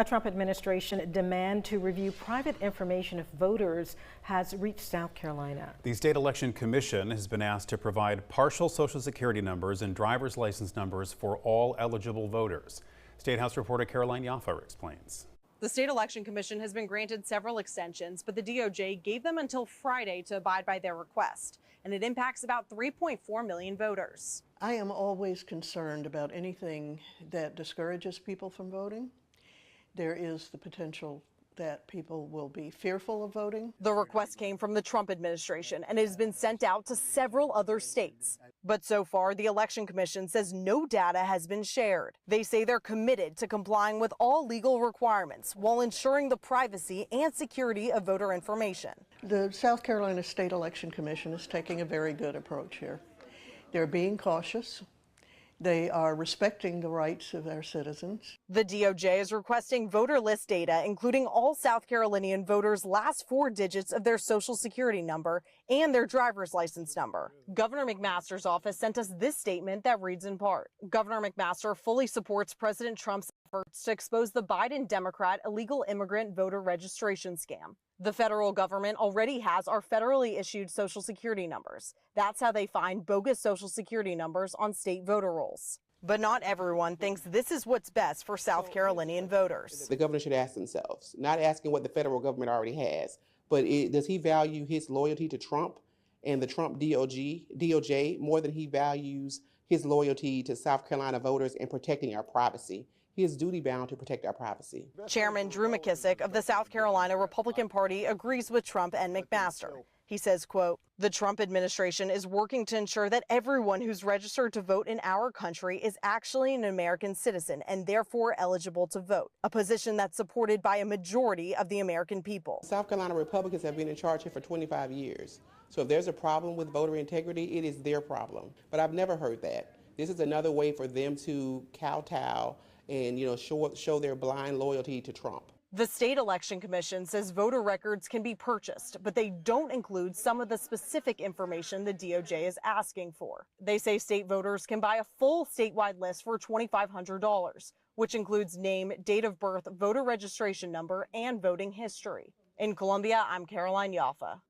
A Trump administration demand to review private information of voters has reached South Carolina. The State Election Commission has been asked to provide partial Social Security numbers and driver's license numbers for all eligible voters. State House reporter Caroline Yaffa explains. The State Election Commission has been granted several extensions, but the DOJ gave them until Friday to abide by their request, and it impacts about 3.4 million voters. I am always concerned about anything that discourages people from voting. There is the potential that people will be fearful of voting. The request came from the Trump administration and it has been sent out to several other states. But so far, the Election Commission says no data has been shared. They say they're committed to complying with all legal requirements while ensuring the privacy and security of voter information. The South Carolina State Election Commission is taking a very good approach here. They're being cautious. They are respecting the rights of their citizens. The DOJ is requesting voter list data, including all South Carolinian voters' last 4 digits of their Social Security number and their driver's license number. Governor McMaster's office sent us this statement that reads in part, Governor McMaster fully supports President Trump's efforts to expose the Biden Democrat illegal immigrant voter registration scam. The federal government already has our federally issued Social Security numbers. That's how they find bogus Social Security numbers on state voter rolls. But not everyone thinks this is what's best for South Carolinian voters. The governor should ask themselves, not asking what the federal government already has, but does he value his loyalty to Trump and the Trump DOJ more than he values his loyalty to South Carolina voters and protecting our privacy? He is duty-bound to protect our privacy. Chairman Drew McKissick of the South Carolina Republican Party agrees with Trump and McMaster. He says, quote, the Trump administration is working to ensure that everyone who's registered to vote in our country is actually an American citizen and therefore eligible to vote, a position that's supported by a majority of the American people. South Carolina Republicans have been in charge here for 25 years. So if there's a problem with voter integrity, it is their problem. But I've never heard that. This is another way for them to kowtow and show their blind loyalty to Trump. The State Election Commission says voter records can be purchased, but they don't include some of the specific information the DOJ is asking for. They say state voters can buy a full statewide list for $2,500, which includes name, date of birth, voter registration number, and voting history. In Columbia, I'm Caroline Yaffa.